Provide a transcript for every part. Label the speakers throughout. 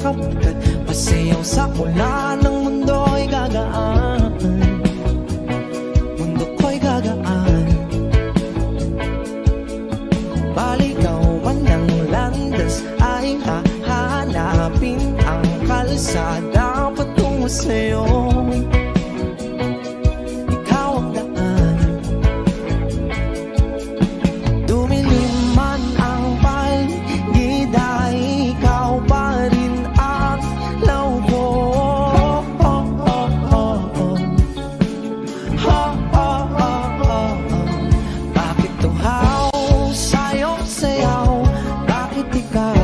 Speaker 1: kapatid. Pasayaw sa ulan ng mundo'y gagaan, mundo ko'y gagaan. Baligaw man ng landas ay hahanapin ang kalsada patungo sa'yo. Ikaw ang daan, dumilim man ang paligid ay ikaw pa rin ang lawko. Bakit tuhaw sa'yo sayaw? Bakit ikaw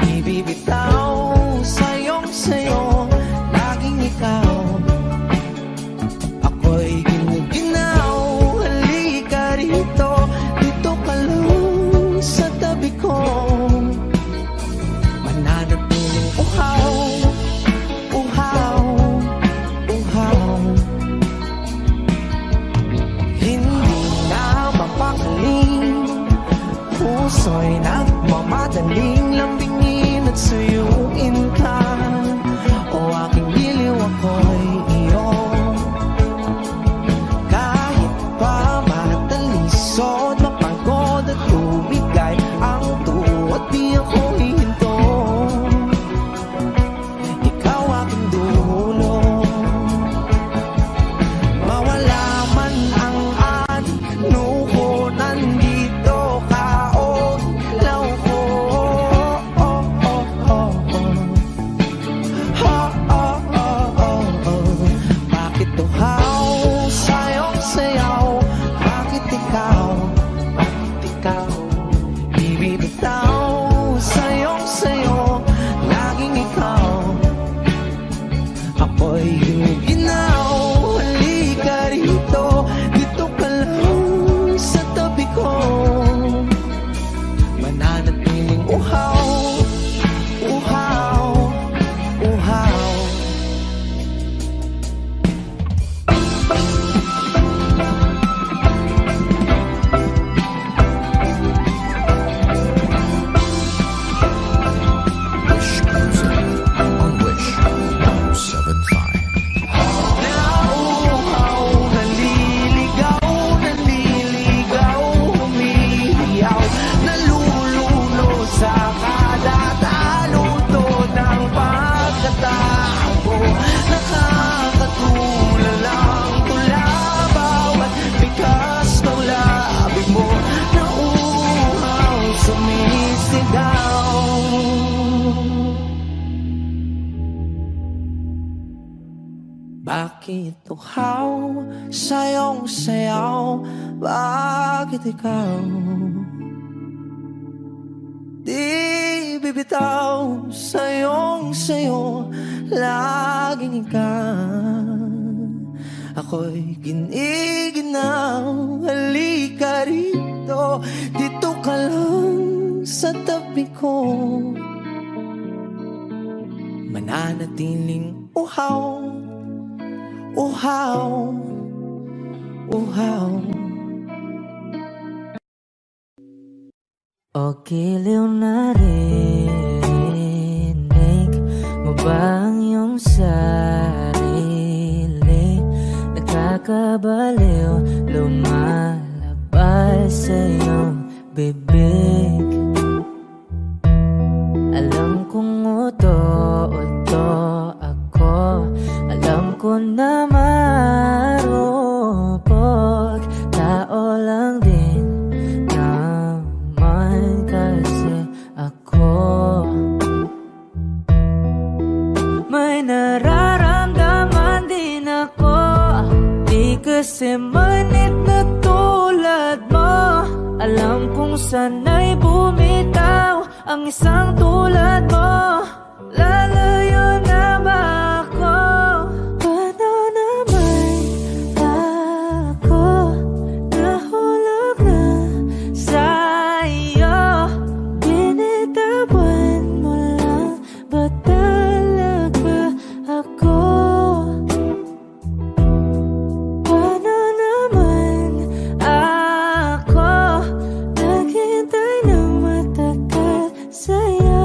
Speaker 1: ibibitaw sa'yong sayo? Laging ikaw, ako'y ginuginaw. Halika rito, dito ka lang sa tabi ko. Mananatiling uhaw, uhaw, uhaw. Hindi na mapakaling, puso'y nagmamadaling lambingin at suyuin ka. O aking giliw, ako'y iyo. Kahit pa matalisod, mapagod at tumigay ang tuwa, di ako hihinto. Ikaw aking dulo, mawala man ang ano ko, nandito ka o ilaw ko. Bakit tuhaw sa'yong sayaw? Bakit ikaw ibibitaw sa'yong sayo? Laging ikaw, ako'y ginuginaw. Halika rito, dito ka lang sa tabi ko. Mananatiling uhaw, uhaw, uhaw. Nauuhaw, naliligaw, naliligaw, humihiyaw, nalululo sa kada taluto ng pagkatao. Nakakatulala ang tula, bawat bigas ng labi mo. Nauuhaw, sumisigaw. Bakit tuhaw sa'yong sayaw? Bakit ikaw di bibitaw sa'yong sayo? Laging ikaw, ako'y giniginaw. Halika rito, dito ka lang sa tabi ko. Mananatiling uhaw, uhaw, uhaw.
Speaker 2: O giliw narinig mo ba ang iyong sarili? Nakakabaliw, lumalabas sa iyong bibig. Alam kong uto-uto ako, alam ko na marupok, tao lang din naman kasi ako. May nararamdaman din ako, di kasi manit na tulad mo. Alam kong sana'y bumitaw ang isang tulad mo. Lalayo na ba ako? Paano naman ako nahulog na sa'yo? Binitawan mo lang ba talaga ako? Paano naman ako naghintay ng matagal sa'yo?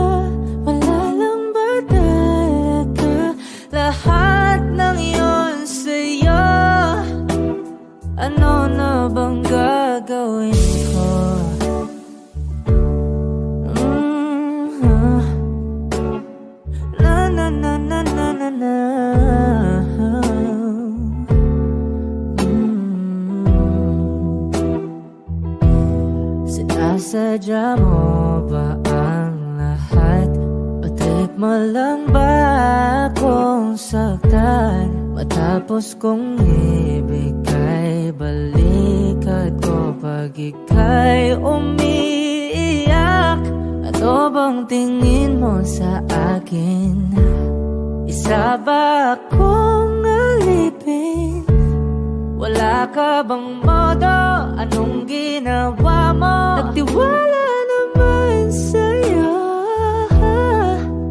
Speaker 2: mo lang ba akong saktan? Matapos kong ibigay, balikat ko pag ika'y umiiyak. Ano bang tingin mo sa akin? Isa ba akong alipin? Wala ka bang modo? Anong ginawa mo? Nagtiwala naman sa'yo.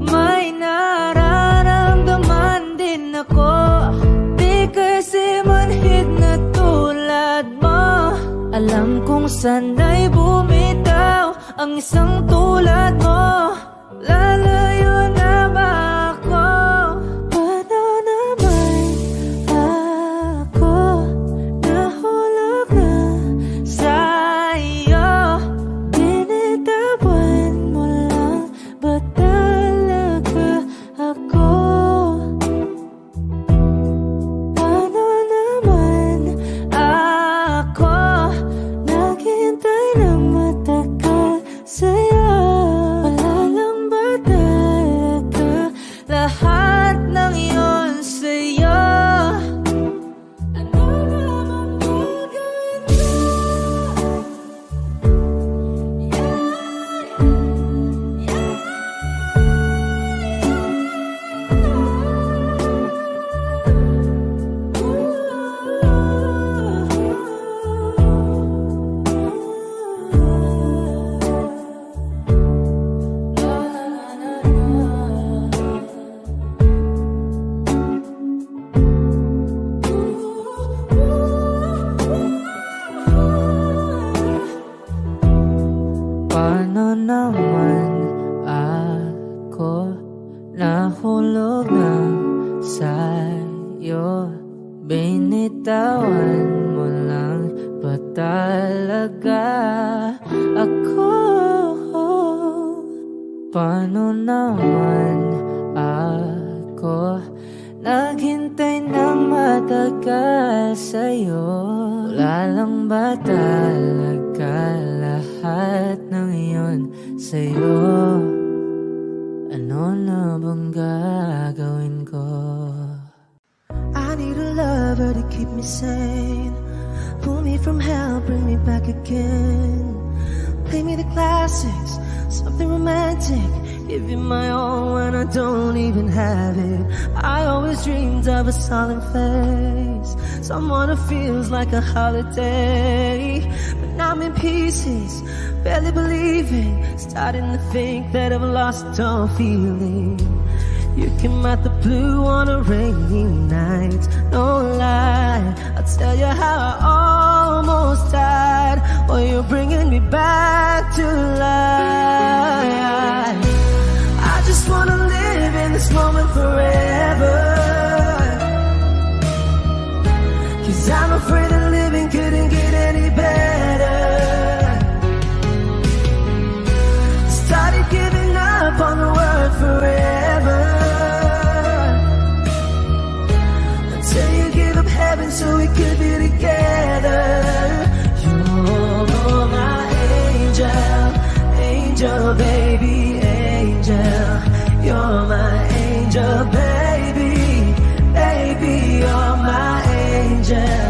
Speaker 2: May nararamdaman din ako. Di kasi manhid na tulad mo. Alam kong sana'y bumitaw ang isang tulad mo. Lalayo na ba ako? Paano naman ako nahulog na sa'yo? Binitawan mo lang ba talaga ako? Paano naman ako naghintay ng matagal sa'yo? Wala lang ba talaga lahat ng iyon sa'yo? Ano naman gagawin ko? Paano naman ako nahulog na sa'yo? Binitawan mo lang ba talaga ako? Paano naman ako naghintay ng matagal sa'yo? Wala lang ba talaga lahat ng iyon sa'yo? Ano na bang gagawin ko?
Speaker 1: I need a lover to keep me sane. Pull me from hell, bring me back again. Play me the classics, something romantic. Give you my all when I don't even have it. I always dreamed of a solemn face, someone who feels like a holiday. But now I'm in pieces, barely believing, starting to think that I've lost all feeling. You came out the blue on a rainy night, no lie, I'll tell you how I almost died. Well, you're bringing me back to life. I just wanna live in this moment forever, 'cause I'm afraid that living couldn't get any better. Started giving up on the word forever, until you give up heaven so we could be together. You're my angel, angel baby, angel. You're my angel baby, baby. You're my angel,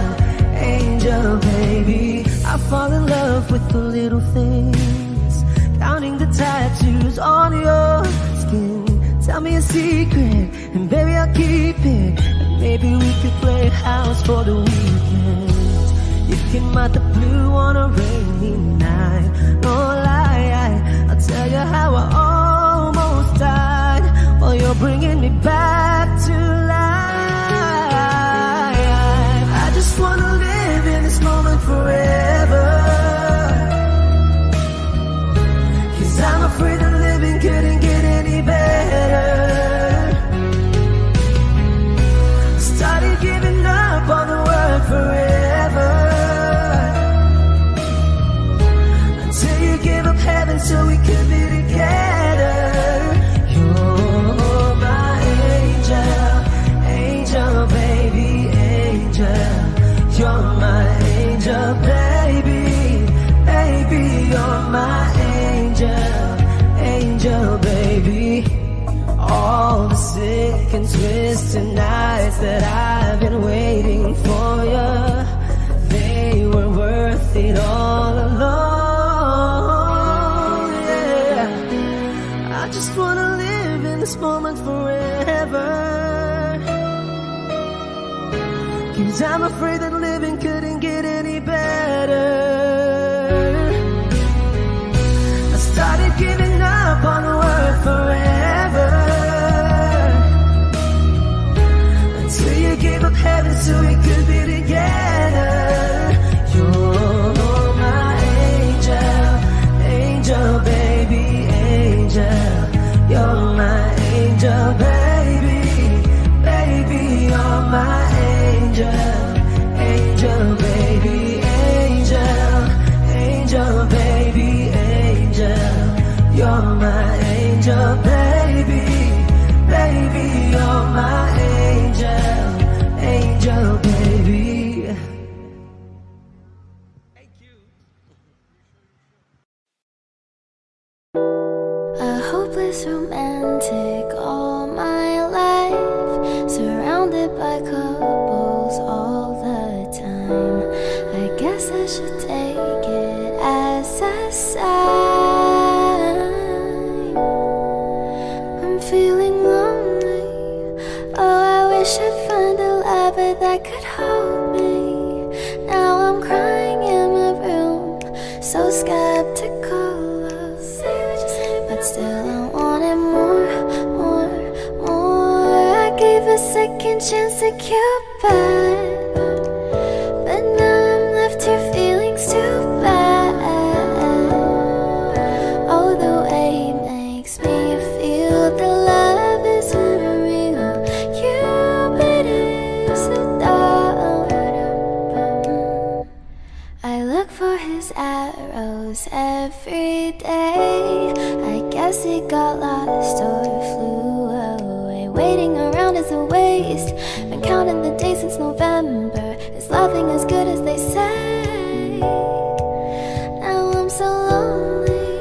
Speaker 1: angel baby. I fall in love with the little things, counting the tattoos on your skin. Tell me a secret, and baby I'll keep it. And maybe we could play house for the weekend. You came out the blue on a rainy night, no lie, I'll tell you how I almost died. Well, you're bringing me back to life. I just wanna live in this moment forever, 'cause I'm afraid that living couldn't get any better. Started giving up on the word forever, until you give up heaven so we could be together. You're my angel, angel baby, angel. You're my angel baby, baby. You're my angel, angel baby. sick and twisted nights that I've been waiting for you. They were worth it all along. Yeah, I just wanna live in this moment forever, 'cause I'm afraid that living couldn't get any better. I started giving up on the word forever, until you gave up heaven so we could be together. You're my angel, angel baby, angel. You're my angel baby, baby, you're my angel, angel baby, angel, angel baby, angel. You're my angel baby, baby, you're my angel, angel baby.
Speaker 3: A hopeless romantic all my life, surrounded by couples all the time. I guess I should take it as a sign. I'm feeling lonely. Oh, I wish I'd find a lover that could hold me. Now I'm crying in my room, so skeptical, but still I wanted more, more, more. I gave a second chance to Cupid, but now I'm left here feeling too bad. Oh, the way he makes me feel the love is unreal. Cupid is a dog. I look for his arrows every day. I guess he got lost or flew away. Waiting around is a waste. Been counting the days since November. Is loving as good as they say? Now I'm so lonely.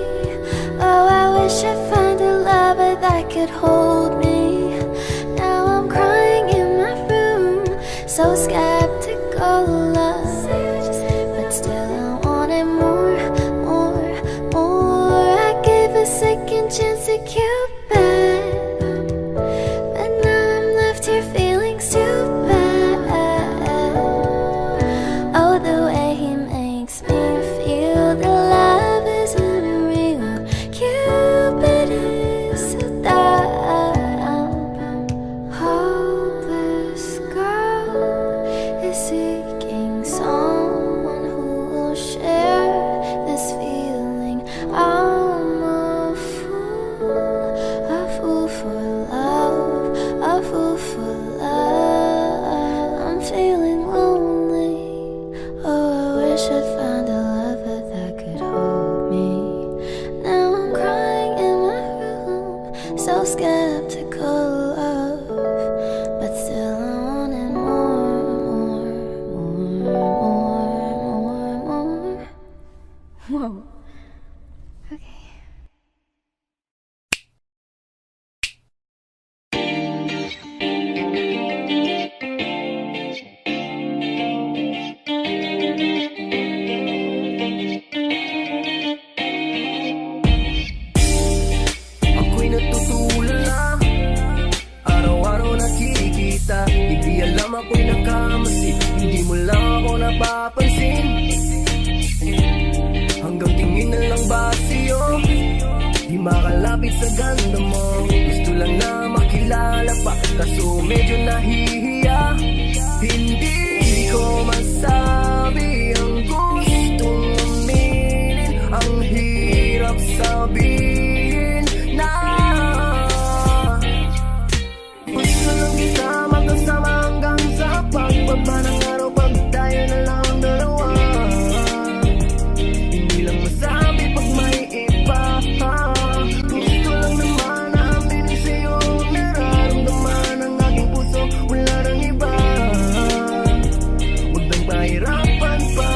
Speaker 3: Oh, I wish I'd find a lover that could hold me. Now I'm crying in my room, so skeptical, but still I wanted more, more, more. I gave a second chance to Cupid, but now I'm left here feeling too bad. Oh, the way he makes me feel the love is unreal. Cupid is so dumb. Hopeless girl is seeking someone who will share this feeling. I'm a fool for love, a fool for love. I'm feeling lonely. Oh, I wish I'd found a lover that could hold me. Now I'm crying in my room, so skeptical of, but still I wanted more, more, more, more, more, more. Whoa. Okay.
Speaker 1: Ako'y natutulala, araw-araw nakikita. Hindi alam ako'y nakamasi, hindi mo lang ako napapansin. Hanggang tingin na lang ba sa'yo, di makalapit sa ganda mo. Gusto lang na makilala pa, kaso medyo nahihiya. Hindi ko masabi ang gustong aminin, ang hirap sabihin na gusto lang kita magkasama hanggang sa pagbaba ng araw, pag tayo na lang ang dalawa. Hindi lang masabi pag may iba. Gusto lang naman na aminin sa'yo ang nararamdaman ng aking puso, wala nang iba. Huwag nang mahirapan pa.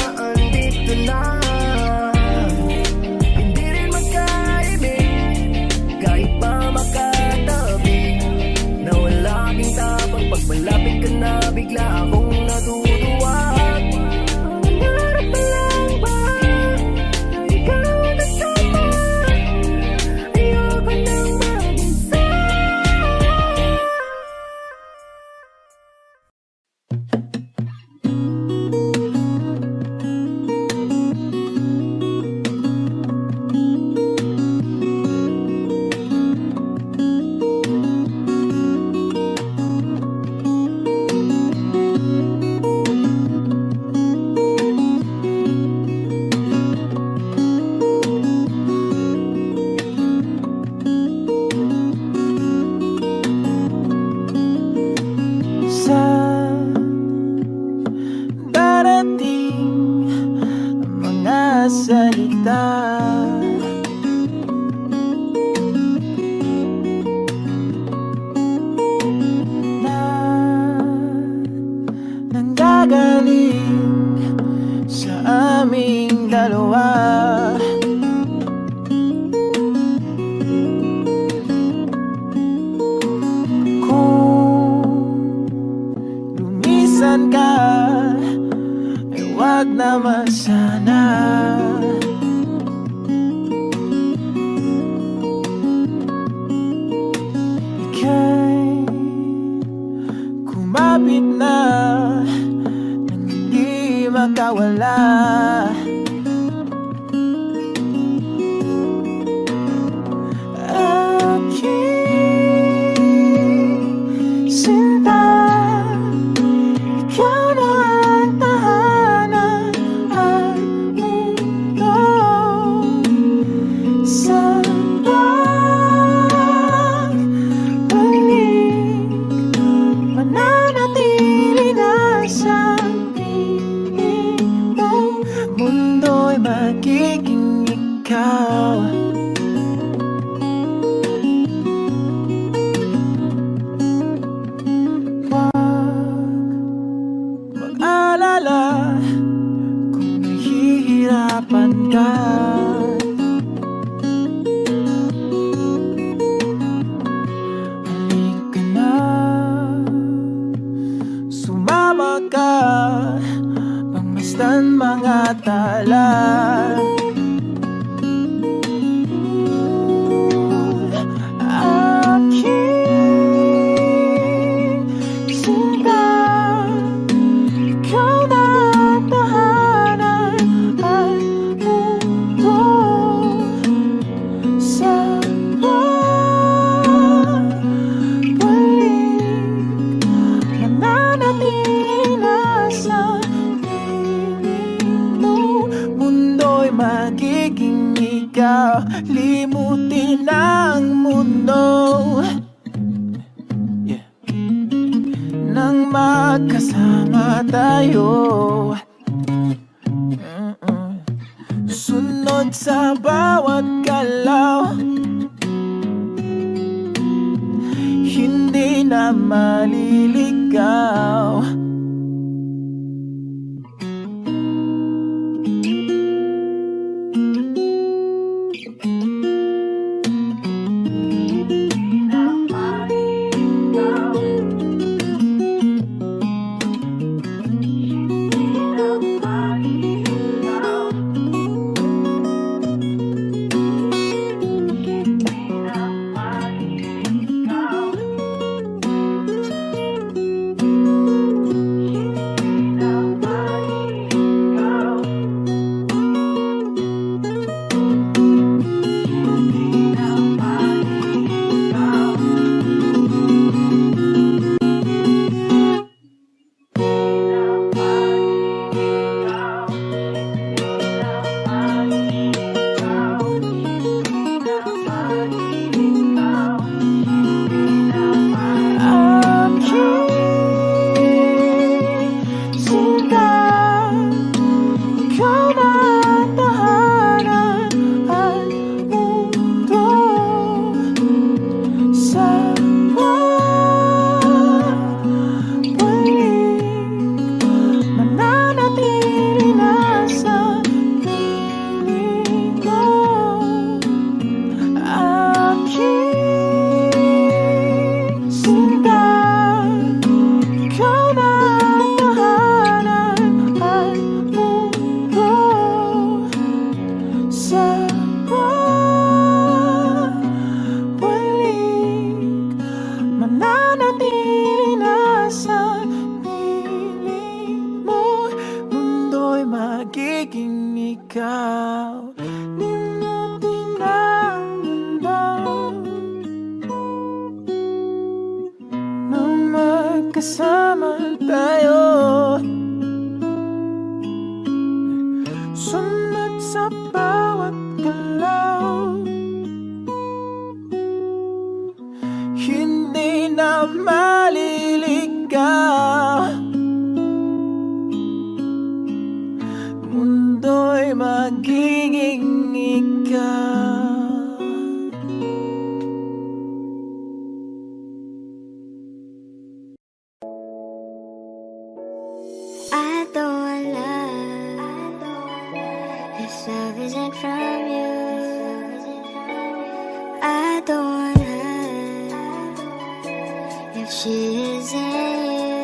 Speaker 4: makawala. Aking sinta, ikaw na ang tahanan at mundo sa pagbalik, mananatili na sa piling mo. Mundo'y magiging ikaw. Mag-alala kung nahihirapan ka. Halika na, sumama ka, pangmasdan mga tala. Magiging ikaw, limutin ang mundo, yeah. Nang magkasama tayo, sunod sa bawat galaw, hindi na maliligaw. Magiging ikaw, limutin ang mundo, nang magkasama tayo, sunod sa bawat galaw, hindi na maliligaw. Mundo'y magiging ikaw.
Speaker 3: I don't want love if love isn't from you. I don't want her if she isn't you.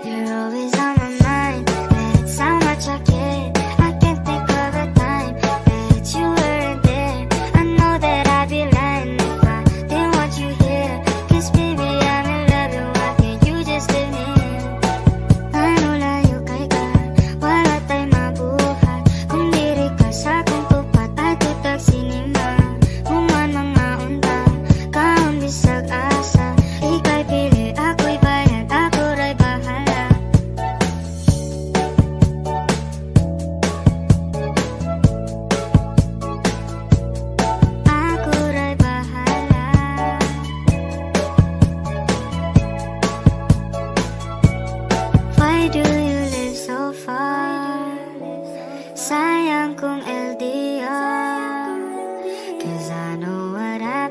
Speaker 3: You're always on my mind. That's how much I care. I can't think of a time that you weren't there. I know that I'd be lying if I didn't want you here. 'Cause baby I'm in love, and why can't you just live me? I know that you can't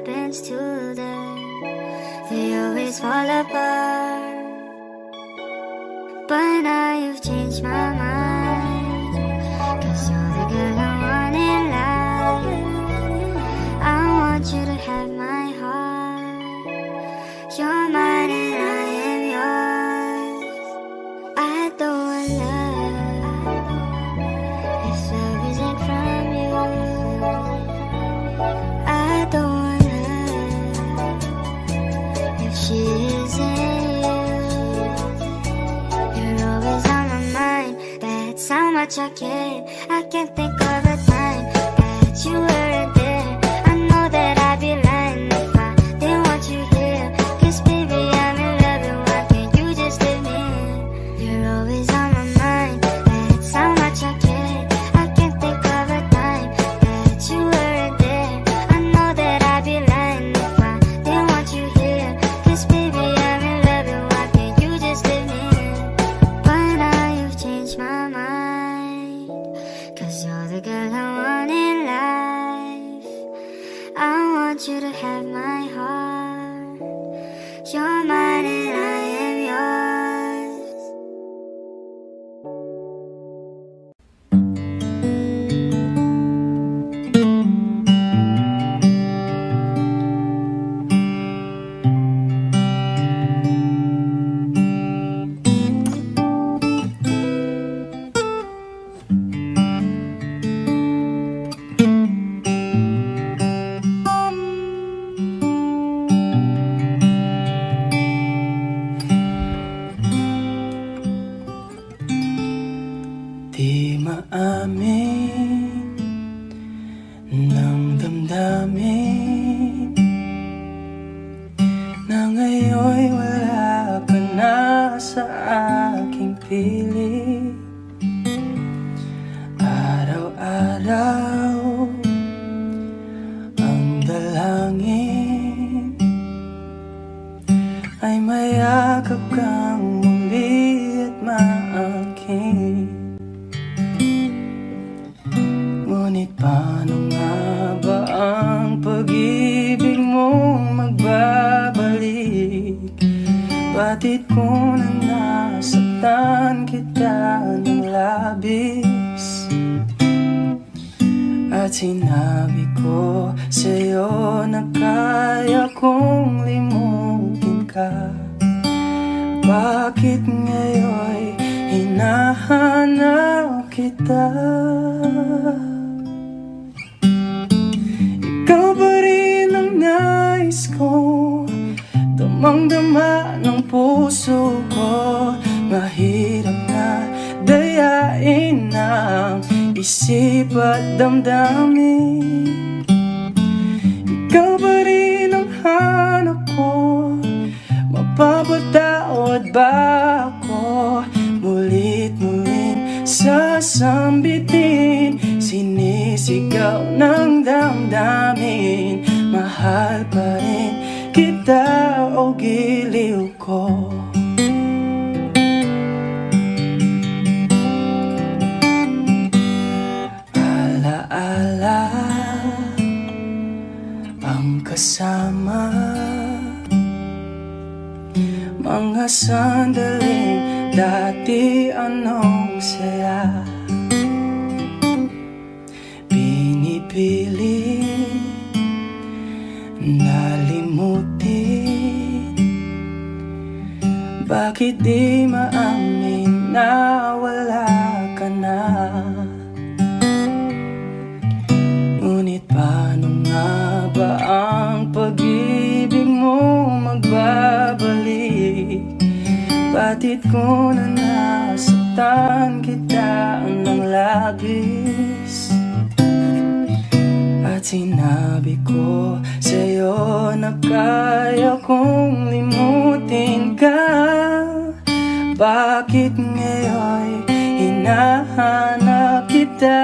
Speaker 3: happens to them, they always fall apart. But now you've changed my mind, 'cause you're the girl I want in life. I want you to have my heart. You're mine and I am yours. I don't want love if love isn't from you. I don't want love if she isn't you. You're always on my mind, that's how much I care. I can't think of a time that you weren't there. I know that I'd be lying if I didn't want you here. 'Cause baby, I'm in love and why can't you just let me in? You're always on my mind, that's how much I care. I can't think of a time that you weren't there. I know that I'd be lying if I didn't want you here. 'Cause baby, I'm in love and why can't you just let me in? But now you've changed my mind, 'cause you're the girl I want in life. I want you to have my heart. You're mine and I am yours.
Speaker 4: Di maamin ng damdamin na ngayon'y wala ka na sa aking piling. Araw-araw ang dalangin ay mayakap kang muli at maangkin. Ngunit paano nga ba ang pag-ibig mong magbabalik? Batid ko na nasaktan kita ng labis, at sinabi ko sa'yo na kaya kong limutin ka. Bakit ngayon'y hinahanap kita? Ikaw pa rin ang nais ko, damang-dama ng puso ko. Mahirap na dayain ang isip at damdamin. Ikaw pa rin ang hanap ko, mapapatawad ba ako? Mulit-mulit sasambitin, sinisigaw ng damdamin. Mahal pa rin kita o giliw ko. Alaala ang kasama, mga sandaling dati anong saya. Pinipili nalimutin, bakit di maamin na wala ka na? Ngunit paano nga ba ang pag-ibig mo magbabalik? Batid ko na nasaktan kita ng labis, at sinabi ko sa'yo na kaya kong limutin ka. Bakit ngayon'y hinahanap kita?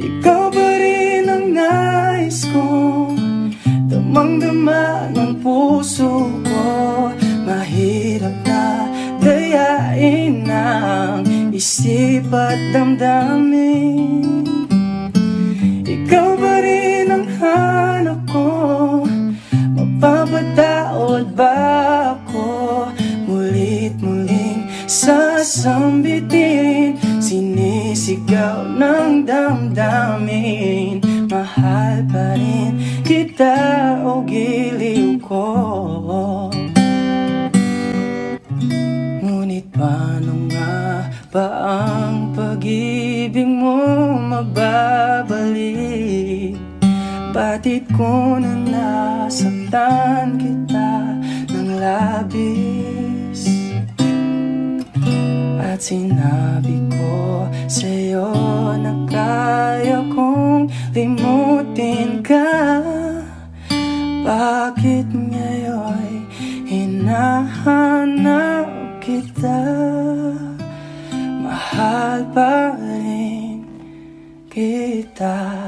Speaker 4: Ikaw pa rin ang nais ko, damang-dama ng puso ko. Mahirap na dayain ang isip at damdamin. Ikaw damdamin. Mahal pa rin kita o giliw ko. Ngunit paano nga ba ang pag-ibig mo magbabalik? Batid ko na nasaktan kita ng labis, at sinabi ko sa'yo na kaya kong limutin ka. Bakit ngayon hinahanap kita? Mahal pa rin kita.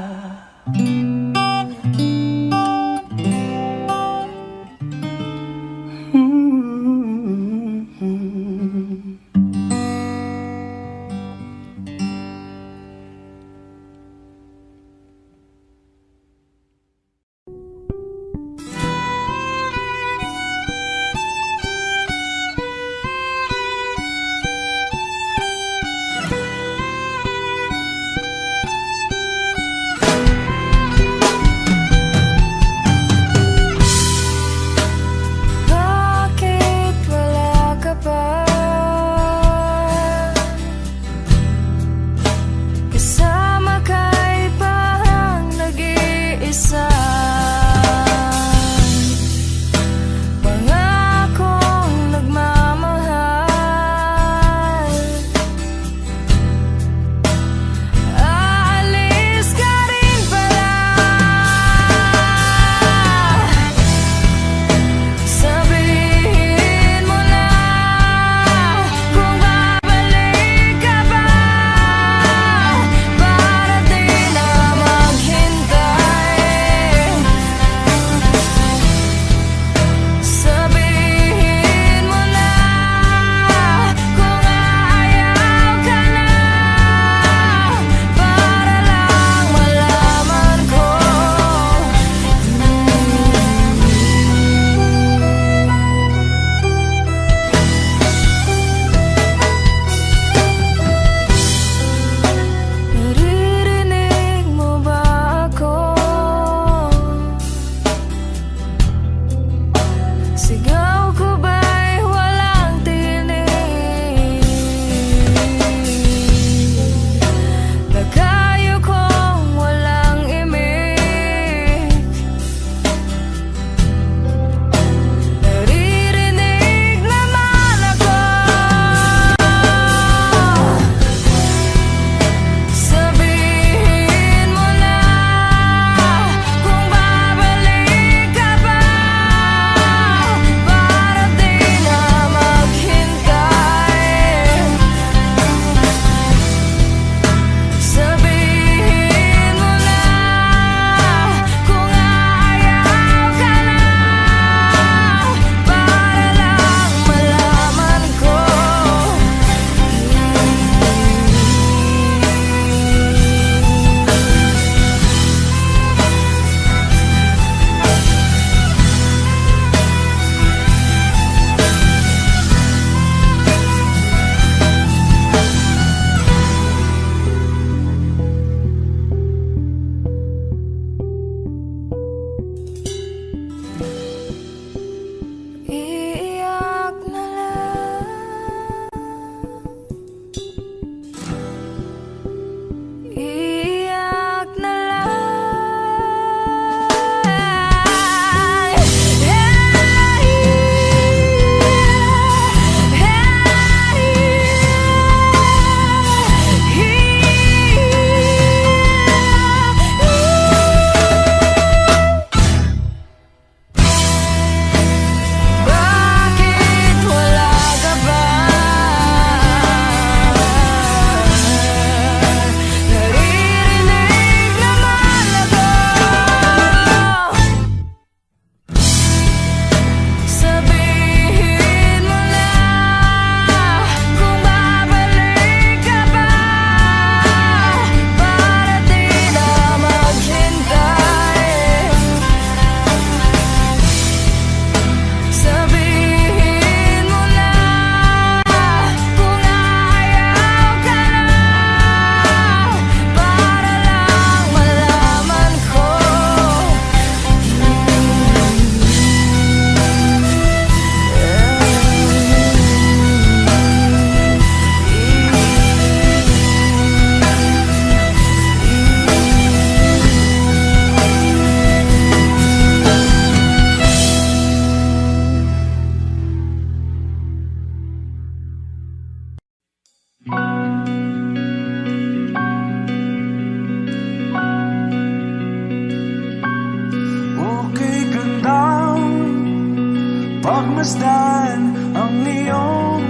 Speaker 5: Pagmasdan ang iyong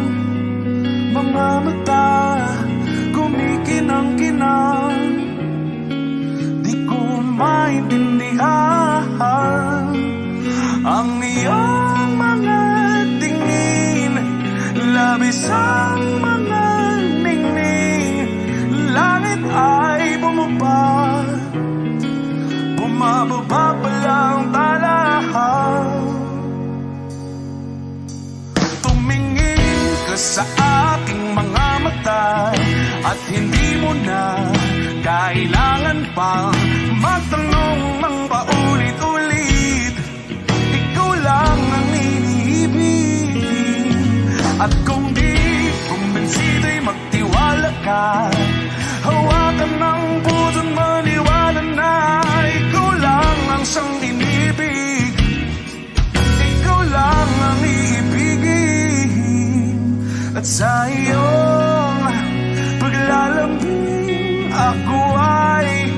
Speaker 5: mga mata, kumikinang-kinang, di ko maintindihan ang iyong mga tingin, labis ang mga ningning. Langit ay bumaba, bumababa pa lang talahan. Tumingin ka sa aking mga mata at hindi mo na kailangan pang magtanong ng paulit-ulit. Ikaw lang ang iniibig, at kung di kumbinsido'y magtiwala ka. Hawakan ng puso't maniwala na ikaw lang ang siyang inibig. Ikaw lang ang iibigin, at sa iyong paglalambing ako ay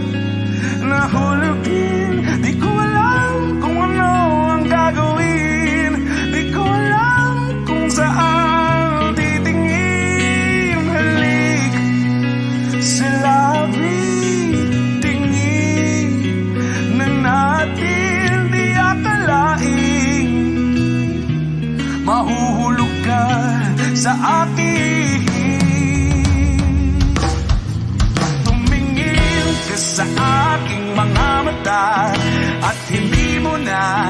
Speaker 5: nahulugin. Di ko alam kung ano ang gagawin, di ko alam kung saan titingin. Halik sa labi, tingin na natin, di akalaing mahuhulog ka sa akin. Tumingin ka sa aking mga mata at hindi mo na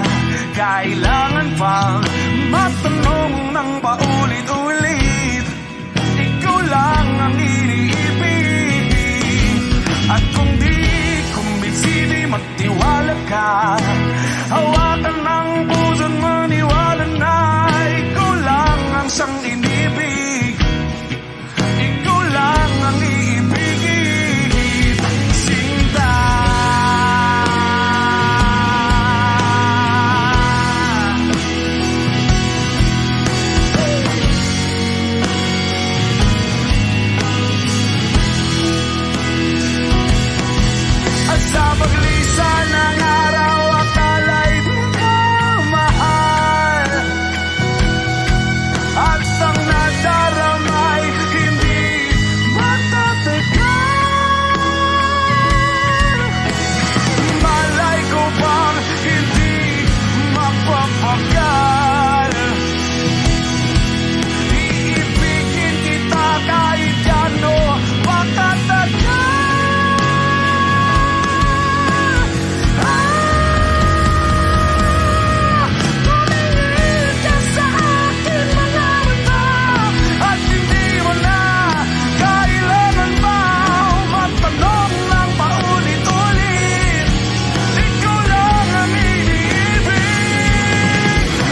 Speaker 5: kailangan pang magtanong ng paulit-ulit. Ikaw lang ang iniibig, at kung di kumbinsido'y magtiwala ka. Hawakan ng puso't maniwala na ikaw lang ang siyang inibig. Ikaw lang ang iibigin, Sinta. At sa paglisan ng araw, akala'y di ka mahal, at ang nadaramay hindi matatagal. Malay ko bang hindi mapapagal? Iibigin kita kahit gano patatagal. Tumingin ka sa akin mga mata at hindi mo na kailangan pa magtanong ng paulit-ulit. Ikaw lang ang iniibig,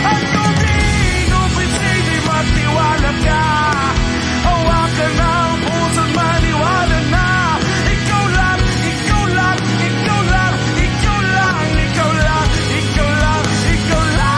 Speaker 5: at kung di kumbinsido'y magtiwala ka. Hawakan ng puso't maniwala na ikaw lang, ikaw lang, ikaw lang, ikaw lang, ikaw lang, ikaw lang, ikaw lang.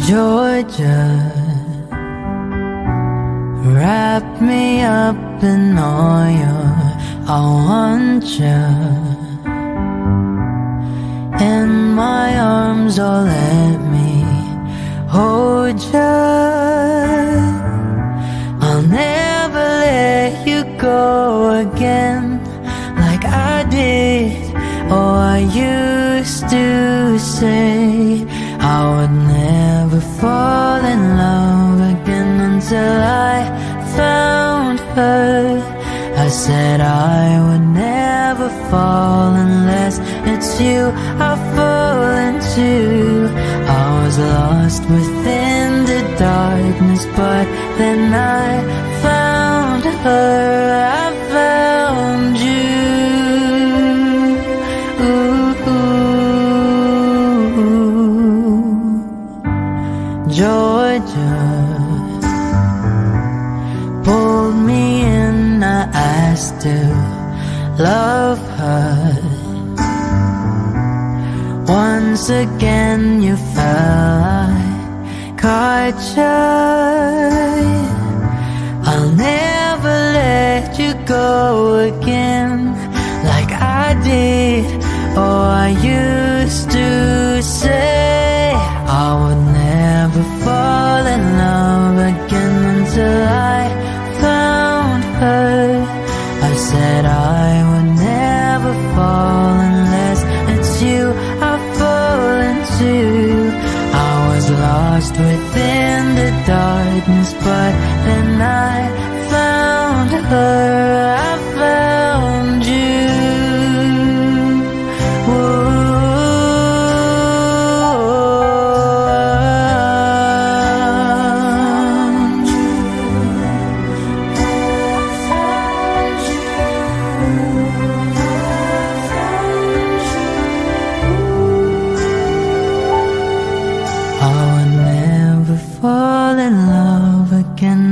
Speaker 2: Georgia, wrap me up in all your I want you in my arms, oh let me hold you. I'll never let you go again like I did. Oh, I used to say I would never fall in love again until I found her. I said I would never fall unless it's you I fall into. I was lost within the darkness, but then I found her. I found you. Georgia pulled me in, I still love her. Once again you fell, I caught you. I'll never let you go again like I did. Oh, I used to say I would never fall in love again until I found her. I said I would never fall unless it's you I fall into. I was lost within the darkness, but then I found her. I found you.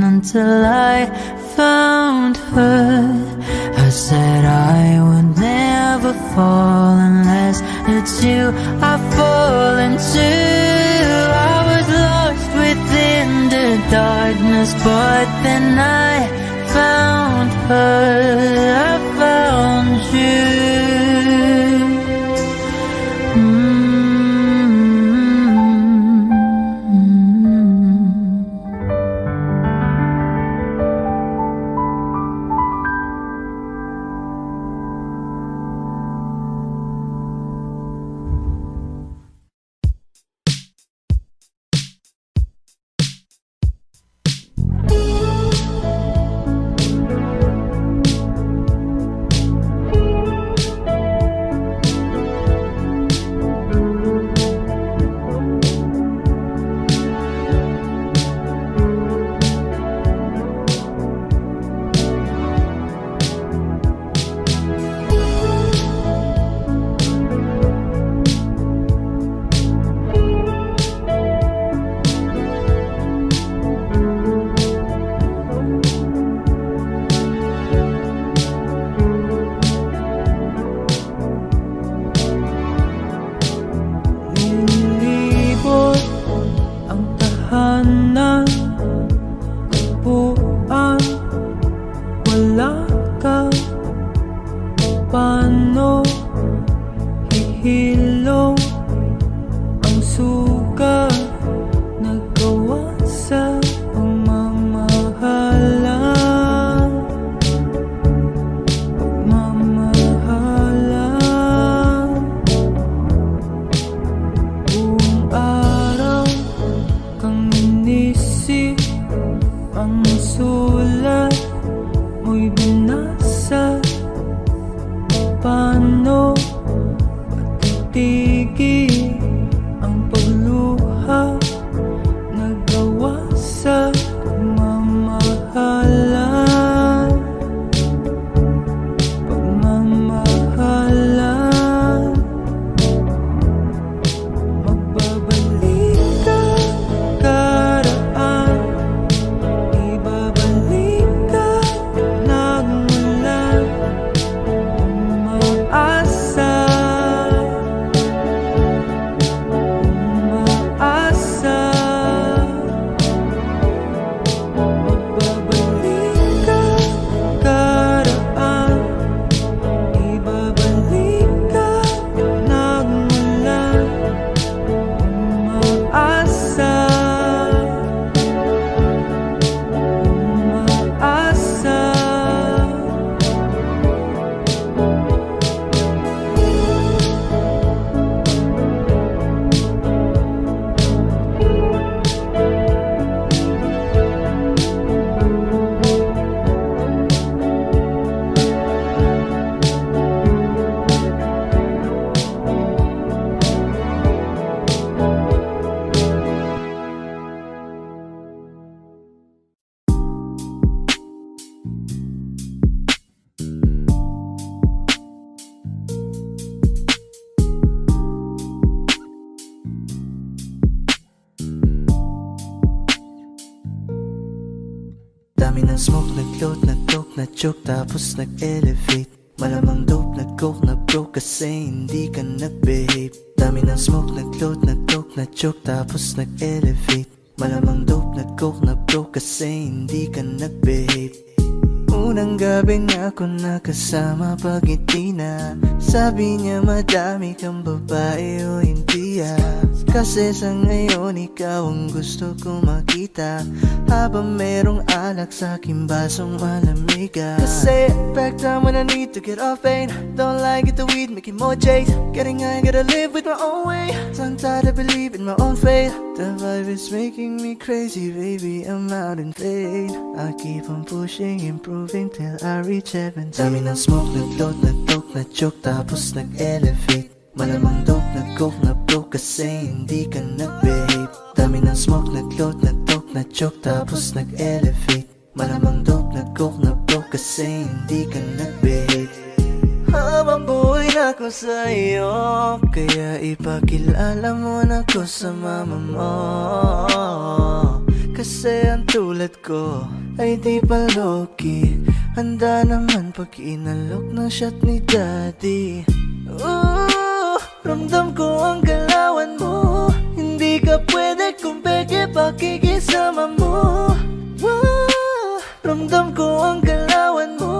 Speaker 2: Until I found her. I said I would never fall unless it's you I fall into. I was lost within the darkness, but then I found her. I found you.
Speaker 1: Dami ng smoke, nag-load, nag-coke, na-choke, tapos nag-elevate. Malamang dope, nag-coke, na-broke kasi hindi ka nag-behave. Dami ng smoke, nag-load, nag-coke, na-choke, tapos nag-elevate. Malamang dope, nag-coke, na-broke kasi hindi ka nag-behave. Unang gabi na ako nakasama pag ngiti na. Sabi niya madami kang babae o hindi Kasi sa ngayon ikaw ang gusto kong makita. Habang merong alak sa aking basong malamig Kasi back time when I need to get off pain. Don't like it the weed, making more chase. Getting high, gotta live with my own way. Tongue tied, I believe in my own fate. The vibe is making me crazy, baby, I'm out in fade. I keep on pushing, improving till I reach heaven. Dami ng smoke, nag-load, nag-coke, na-choke, tapos nag-elevate. Malamang dope, nag-coke, na-broke kasi hindi ka nag-behave. Dami ng smoke, nag-load, nag-coke, na-choke, tapos nag-elevate. Malamang dope, nag-coke, na-broke kasi hindi ka nag-behave. Habang buhay na ko sa'yo, kaya ipakilala mo na ko sa mama mo. Kasi ang tulad ko ay di pa low-key. Handa naman pag inalok ng shot ni daddy. Ramdam ko ang galawan mo. Hindi ka pwede kung peke pakikisama mo. Ramdam ko ang galawan mo.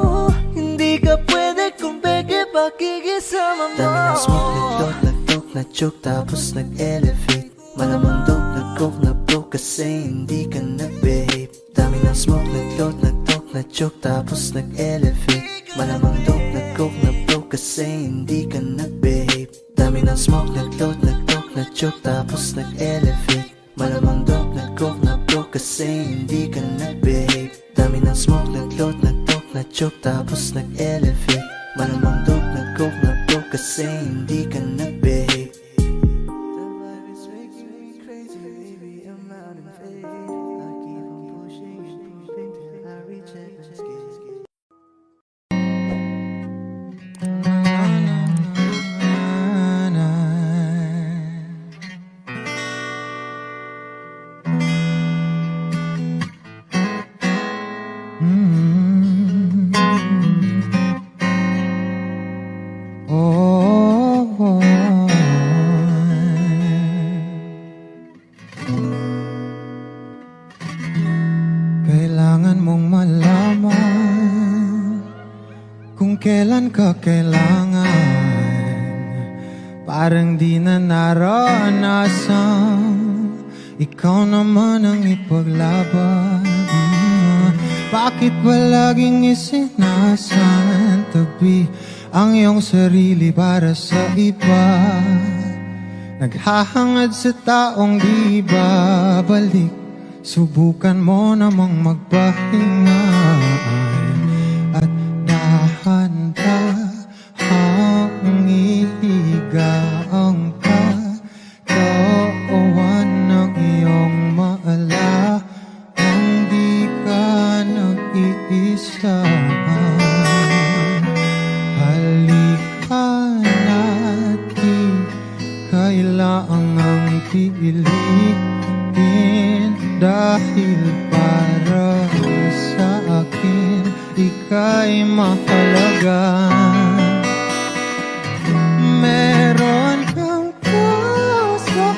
Speaker 1: Hindi ka pwede kung peke pakikisama mo. Dami ng smoke, nag-load, nag-coke, na-choke, tapos nag-elevate. Malamang dope, nag-coke, na-broke kasi hindi ka nag-behave. Dami ng smoke, nag-load, nag-coke, na-choke, tapos nag-elevate. Malamang dope, nag-coke, na-broke kasi hindi ka nag-behave. Dami ng smoke, nag-load, nag-coke, na-choke, tapos nag-elevate. Malamang dope, nag-coke, na-broke kasi hindi ka nag-behave. Dami ng smoke, nag-load, nag-coke, na-choke, tapos nag-elevate. Malamang dope, nag-coke, na-broke kasi hindi ka nag-behave. The vibe is making me crazy, baby, I'm out in fade. I keep on pushing, improving till I reach heaven's gate.
Speaker 6: Kailangan mong malaman kung kailan ka kailangan. Parang di na naranasan, ikaw naman ang ipaglaban. Bakit ba laging isinasantabi ang iyong sarili para sa iba? Naghahangad sa taong di babalik. Subukan mo namang magpahinga at dahan-dahang ihigaang katawan ng iyong maala. Ang di ka nag-iisa, halika na't di kailangang pilitin. Dahil para sa akin, ika'y mahalaga. Meron kang puso,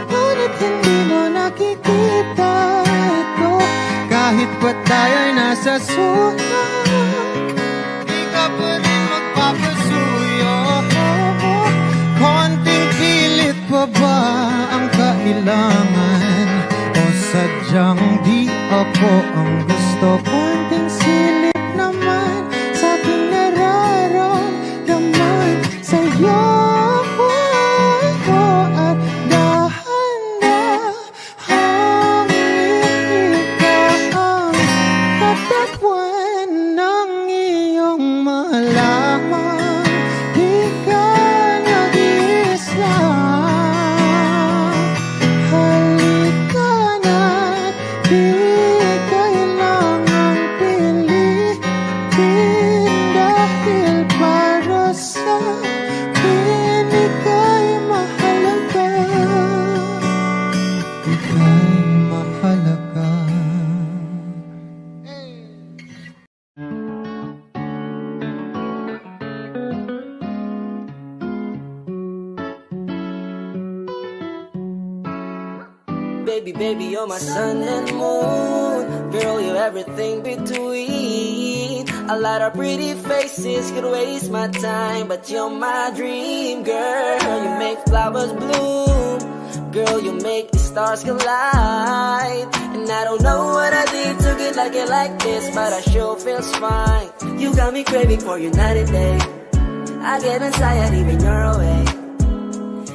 Speaker 6: ngunit hindi mo nakikita ito. Kahit pa tayo'y nasa sulat, di ka pa rin magpapasuyo. Konting pilit pa ba ang kailangan? Sadyang di ako ang gusto. Konting silip naman sa aking nararamdaman sa'yo. At dahan-dahang ikaw ang tatakwan ng iyong malaman. Di ka nag-iisa. Di kailangang pilitin dahil para sa akin
Speaker 1: Baby, baby, you're my sun and moon. Girl, you're everything between. A lot of pretty faces could waste my time, but you're my dream, girl. You make flowers bloom. Girl, you make the stars collide. And I don't know what I did to get like this, but I sure feels fine. You got me craving for you night and day. I get anxiety when you're away,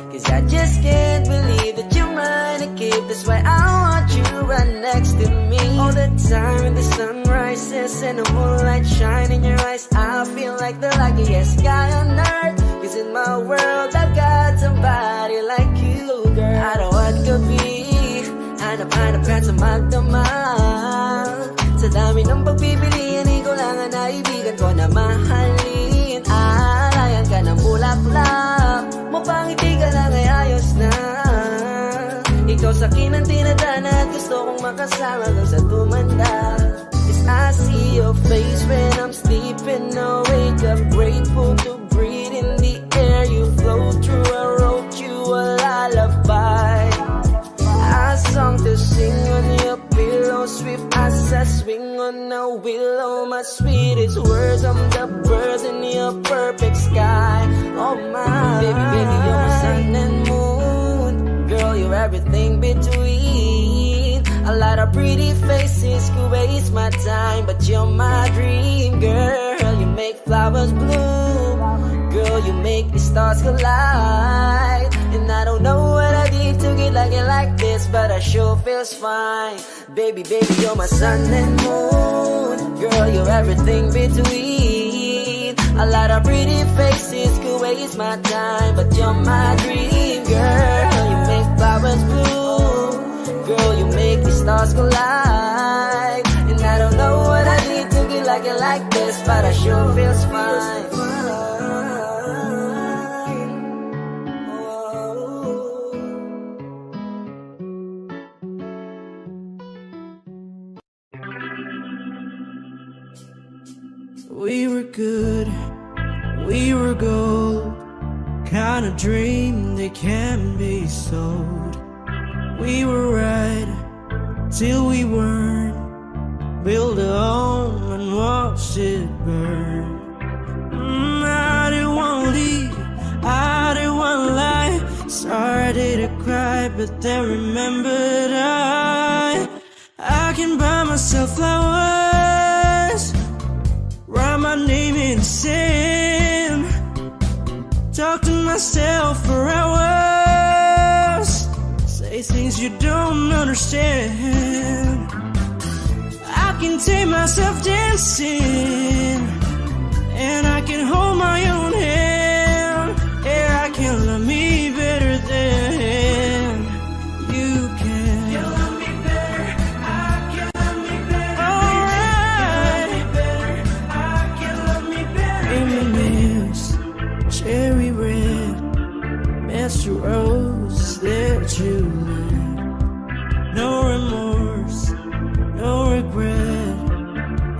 Speaker 1: 'cause I just can't believe that you're mine to keep. That's why I want you right next to me all the time. When the sun rises and the moonlight shine in your eyes, I feel like the luckiest guy on earth. 'Cause in my world I've got somebody like you, girl. I don't want to be hanap-hanap ka sa magdamag. Sa dami ng pagpipilian, ikaw lang ang naibigan ko na mahalin. Alayan ka ng bulaklak, mapangiti ka lang ay ayos na. Ikaw sa akin ang tinadana at gusto kong makasama kang sa tumanda. 'Cause I see your face when I'm sleeping. I wake up grateful to breathe in the air you flow through. I wrote you a lullaby, a song to sing on your pillow, swift as a swing on a willow. My sweetest words, I'm the birds in your perfect sky. Oh my, baby, baby, you're my sun and moon. Girl, you're everything between. A lot of pretty faces could waste my time, but you're my dream, girl. You make flowers bloom. Girl, you make the stars collide. And I don't know what I did to get like this, but I sure feels fine. Baby, baby, you're my sun and moon. Girl, you're everything between. A lot of pretty faces could waste my time, but you're my dream, girl. You make flowers bloom. Girl, you make the stars collide. And I don't know what I did to get like this, but I sure feels fine.
Speaker 4: We were good, we were gold, kind of dream that can be sold. We were right till we weren't, build a home and watch it burn. I didn't want to leave, I didn't want to lie, started to cry, but then remembered I can buy myself flowers, write my name in the sand, talk to myself for hours, say things you don't understand. I can take myself dancing, and I can hold my own hand. Yeah, I can love me better than you can. You love me better, I can love me better. Alright, I can love me better. M&M's, cherry red, Mr. Rose that you led. No remorse, no regret,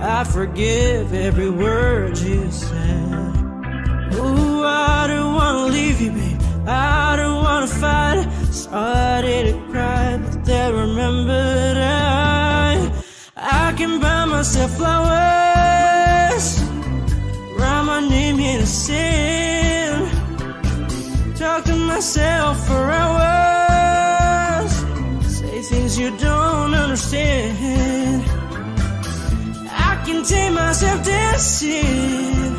Speaker 4: I forgive every word you said. Ooh, I don't wanna leave you, babe, I don't wanna fight. Started to cry, but then remembered I can buy myself flowers, write my name in the sand, talk to myself for hours, say things you don't understand. I can take myself dancing,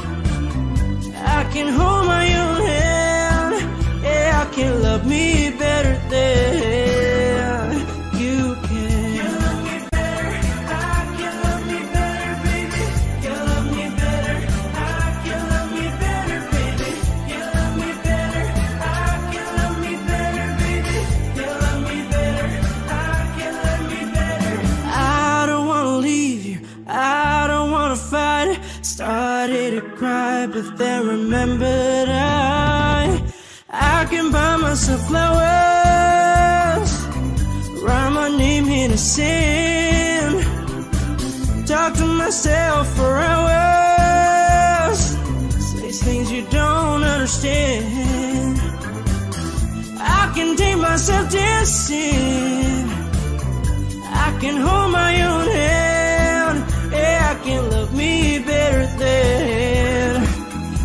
Speaker 4: I can hold my own hand. Yeah, I can love me better than you can. You love me better, I can love me better, baby. You love me better, I can love me better, baby. You love me better, I can love me better, baby. You love me better, I can love me better. I don't wanna leave you, I don't wanna fight. Started to cry, but then remembered I can buy myself flowers, write my name in the sand, talk to myself for hours, say things you don't understand. I can take myself dancing, can hold my own hand. Yeah, I can love me better than.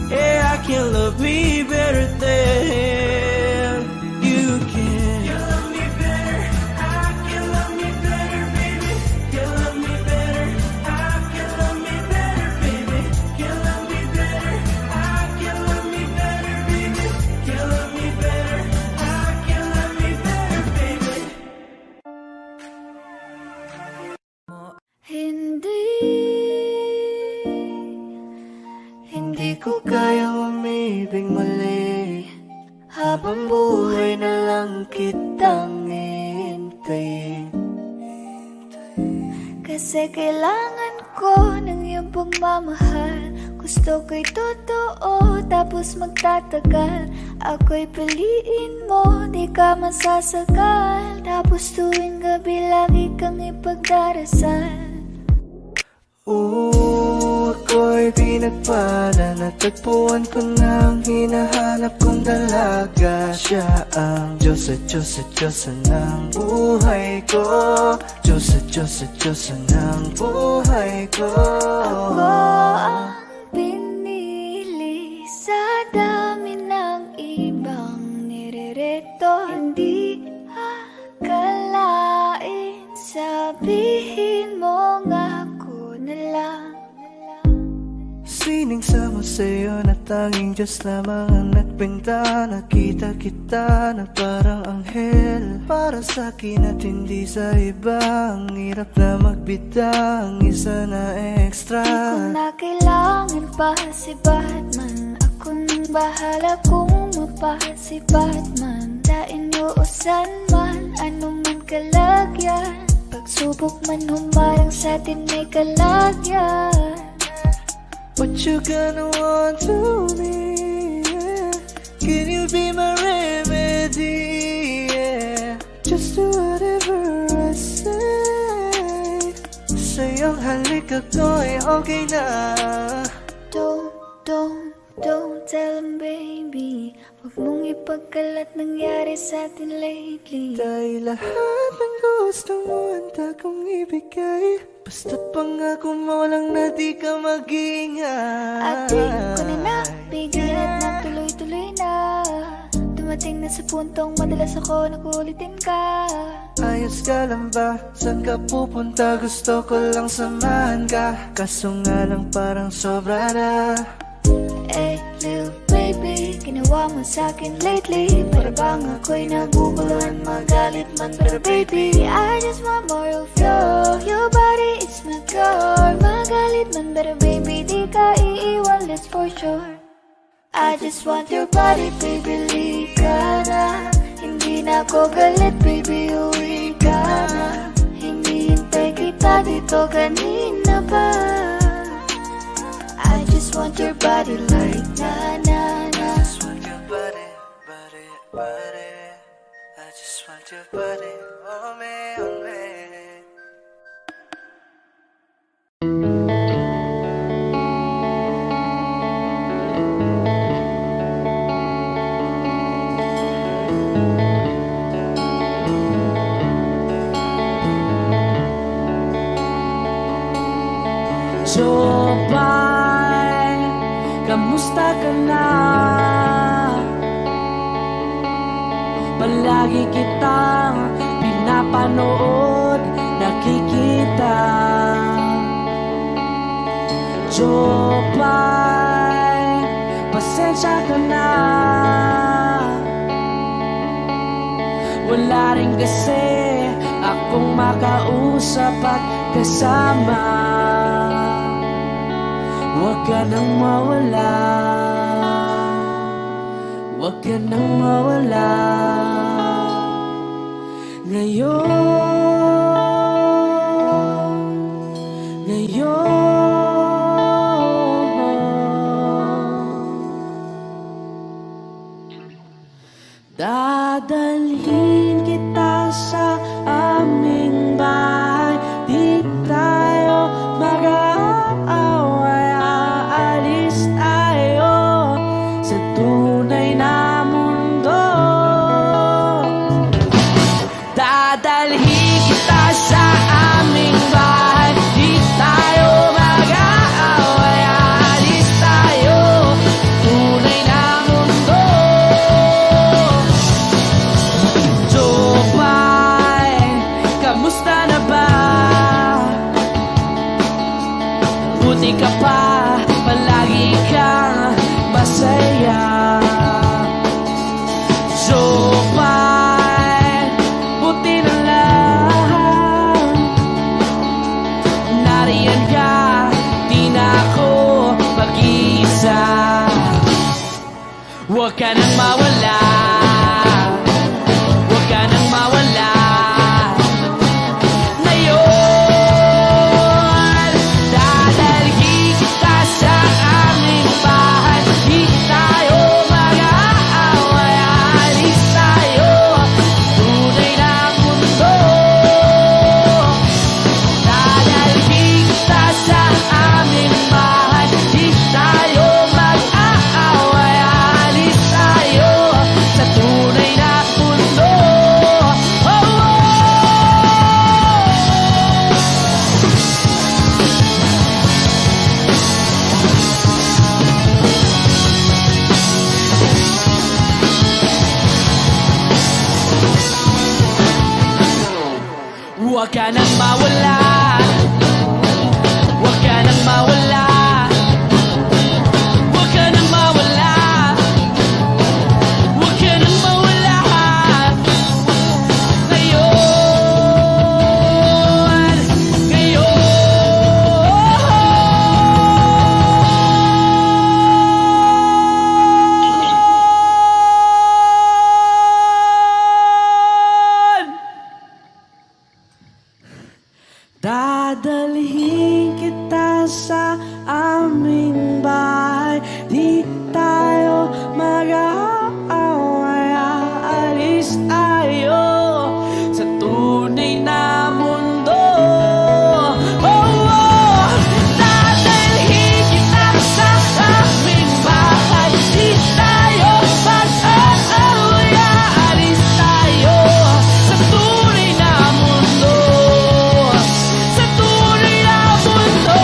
Speaker 4: Yeah, I can love me better than you can. You love me better, I can love me better, baby. You love me better, I can love me better, baby. You love me better, I can love me better, baby. You love me better, I can love me better, baby.
Speaker 7: Hindi ko kayang umibig muli, habang buhay na lang kitang hihintayin.
Speaker 3: Kasi kailangan ko ng iyong pagmamahal. Gusto ko'y totoo, tapos magtatagal. Ako'y piliin mo, di ka masasakal. Tapos tuwing gabi lagi kang ipagdarasal.
Speaker 7: Ako'y pinagpala, natagpuan ko na ang hinahanap kong dalaga. Siya ang Diyos at Diyos at Diyosa ng buhay ko. Diyos at Diyos at Diyosa ng buhay ko.
Speaker 3: Ako ang pinili sa dami ng ibang nirereto. Hindi akalain, sabihin mo nga ako na lang.
Speaker 7: Sining sama sa'yo na tanging Diyos lamang ang nagbenta. Nakita kita na parang anghel para sa'kin at hindi sa iba. Ang hirap na magbitang isa na extra.
Speaker 3: Di ko na kailangan pa si Batman. Ako nang bahala kung mapa si Batman. Dain o usan man, ano man kalagyan. Pagsubok man humarang sa'tin may kalagyan.
Speaker 7: What you gonna want to me, yeah? Can you be my remedy, yeah? Just do whatever I say. Sa'yong halik ako'y okay na.
Speaker 3: Don't tell him, baby. Huwag mong ipagkalat nangyari sa'tin lately.
Speaker 7: Dahil lahat ng gusto mo handa kong ibigay. Basta pangako mo lang na di ka mag-ingay.
Speaker 3: At di ko na nabigyan at nagtuloy-tuloy na. Dumating na sa puntong madalas ako nakulitin ka.
Speaker 7: Ayos ka lang ba? Saan ka pupunta? Gusto ko lang samahan ka. Kaso nga lang parang sobra na.
Speaker 3: Eh, little baby, ginawa mo sa'kin lately. Para bang ako'y naguguluhan, magalit man. Pero baby, I just want more of you. Your body is my core. Magalit man, pero baby, di ka iiwan, that's for sure. I just want your body, baby, lika na. Hindi na ako galit, baby, uwi ka na. Hindi hintay kita dito kanina pa. I just want your body like na-na-na.
Speaker 7: I just want your body, body, body. I just want your body, oh me, oh me.
Speaker 4: Jopay, kamusta ka na? Palagi kitang pinapanood, nakikita. Jopay, pasensya ka na. Wala rin kasi akong makausap at kasama. Huwag ka nang mawala, huwag ka nang mawala. Ngayon dadalhin kita sa aming bahay. Di tayo mag-aaway, aalis tayo sa tunay na mundo. Dadalhin nandyan ka, di na ako mag-iisa. Huwag ka nang mawala, huwag ka nang mawala. Ngayon, dadalhin kita sa aming bahay. Di tayo mag-aaway, alis tayo tunay na mundo. Dadalhin kita sa aming bahay. Di tayo mag-aaway, alis tayo sa tunay na mundo. Oh, oh. Huwag ka nang mawala, huwag ka nang mawala, huwag ka nang mawala, huwag ka nang mawala. Ngayon, dadalhin kita sa aming bahay. Di tayo mag-aaway, aalis tayo sa tunay na mundo. Oh, oh. Dadalhin kita sa aming bahay. Di tayo mag-aaway, aalis tayo sa tunay na mundo. Sa tunay na mundo.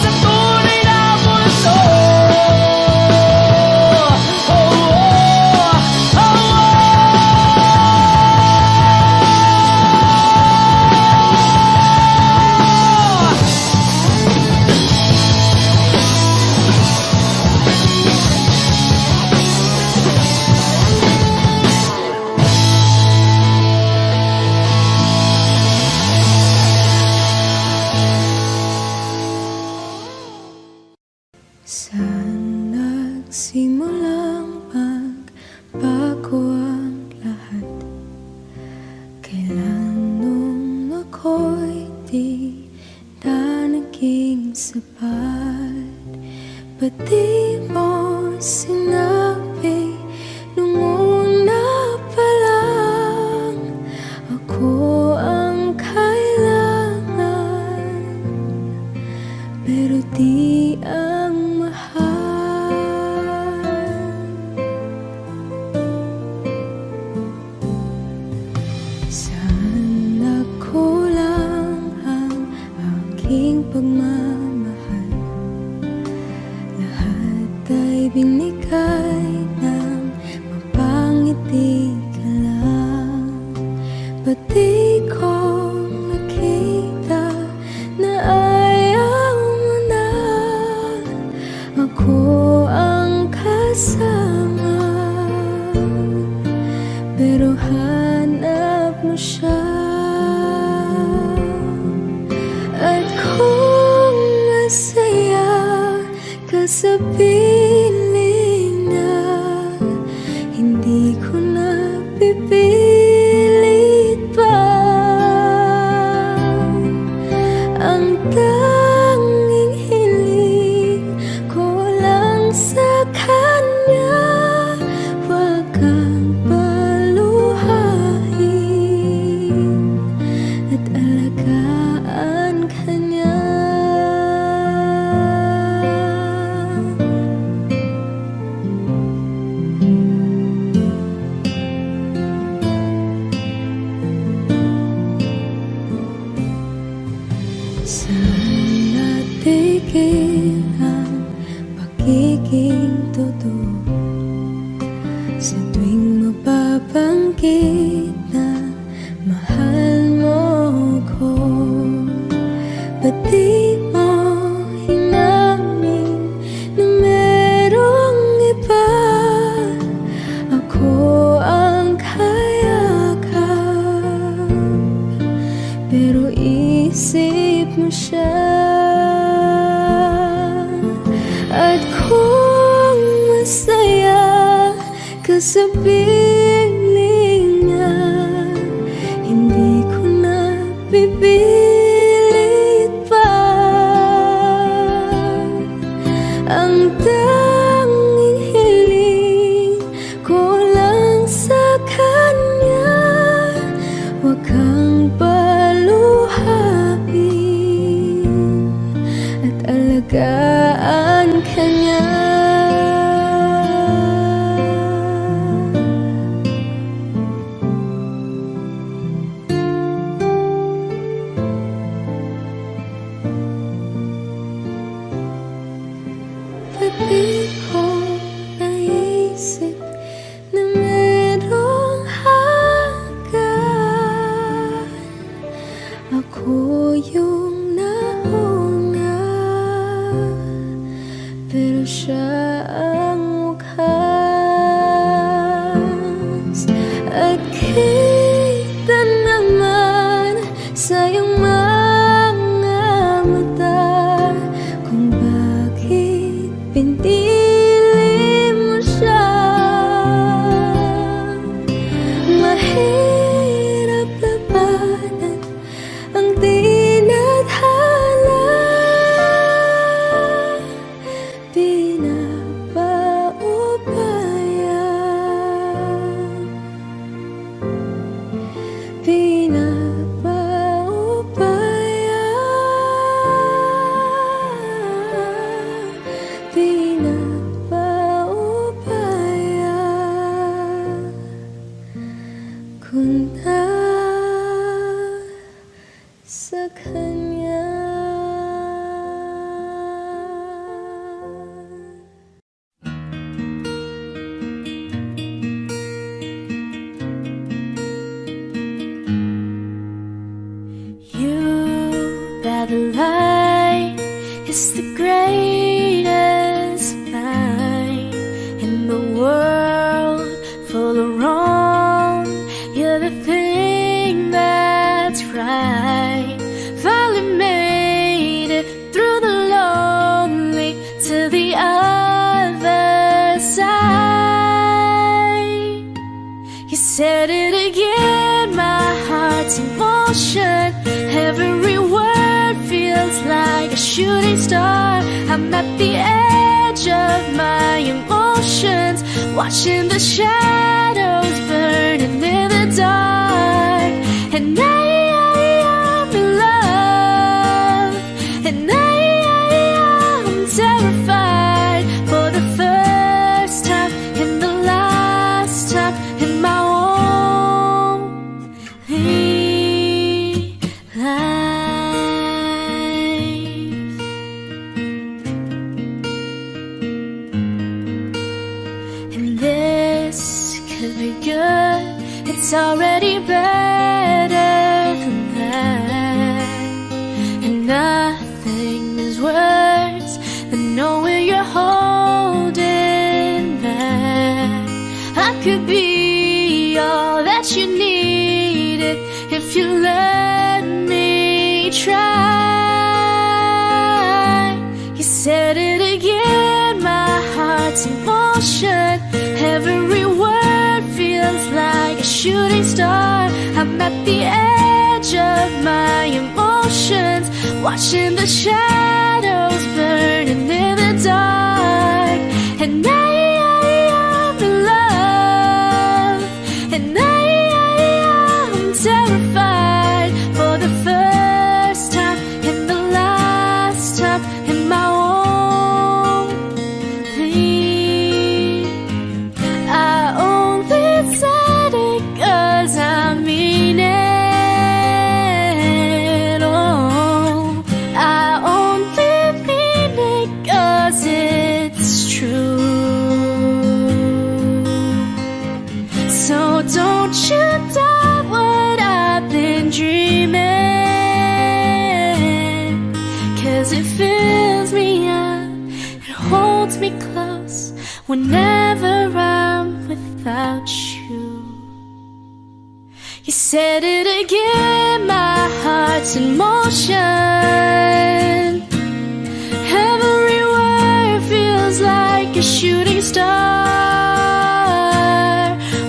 Speaker 4: Sa tunay na mundo. Oh, oh, oh, oh.
Speaker 1: Saan nagsimulang magbago ang lahat? Kailan nung ako'y di na naging sapat? Ba't di mo sinabi nung una pa lang ako ang kailangan, pero di ang saan nagkulang ang aking pagmamahal? Lahat ay binigay ng mapangiti ka lang. Ba't di ko nakita na ayaw mo na ako ang kasama? Pero hanap mo siya. At kung masaya ka sa piling niya, hindi ko na pipilit pa. Ang tanging hiling ko lang sa kanya, wag kang paluhain at alagaan ka niya. Saan natigil ang pagiging totoo? Sa tuwing mapapanggit na mahal mo ko, ba't di mo hinamin na merong iba? Ako ang kayakap
Speaker 3: mo siya. At kung masaya ka sa piling niya, hindi ko na pipilit pa. Ang tanging hiling ko lang sa kanya, huwag kang paluhain at alagaan ka niya. Di ko naisip na merong hanggan. Ako yung nauna, pero siya ang wakas. At kita naman sa iyong mga mata kung bakit pinili mo siya. Mahirap labanan ang tinadhana, kung nasa kanya. The light is the greatest line in the world full of wrong. You're the thing that's right. Finally made it through the lonely to the other side. You said it again, my heart's in motion. Every word feels like a shooting star. I'm at the edge of my emotions, watching the shadows burning in the dark. And I'm in love, and I'm terrified for the first time and the last time in my it's already better than that. And nothing is worse than knowing you're holding back. I could be all that you needed if you let me try. You said it again, my heart's in motion. Every word feels like a shooting star. I'm at the edge of my emotions, watching the shadows burning in the dark. And I'm in love, and I'm terrified for the first time and the last time in my own thing. I only said it 'cause I mean it. Oh, I only mean it 'cause it's true. So don't you doubt what I've been dreaming, 'cause it fills me up, it holds me close whenever I'm without you. You said it again, my heart's in motion. Every word feels like a shooting star,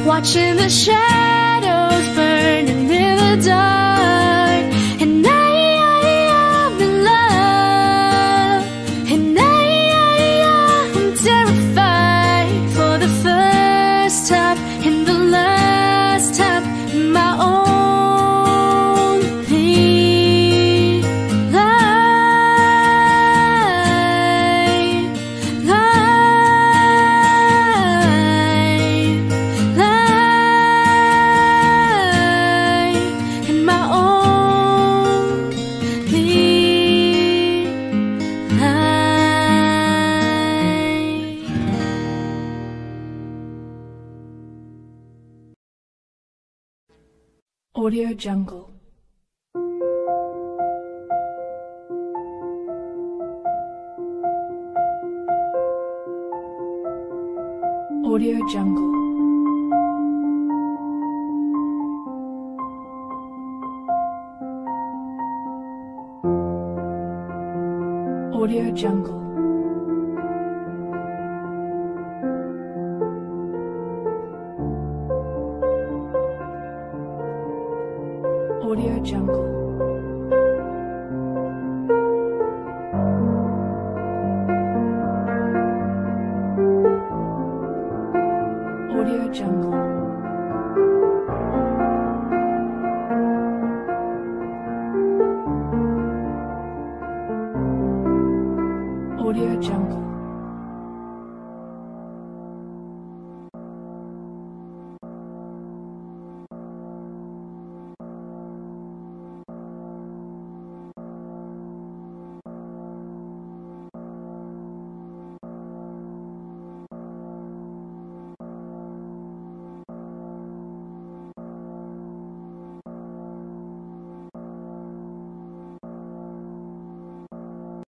Speaker 3: watching the shadows burning in the dark. And I'm in love, and I'm terrified for the first time and the last time in my only life, in my only life.
Speaker 8: Audio Jungle. Audio Jungle. Audio Jungle. Audio Jungle.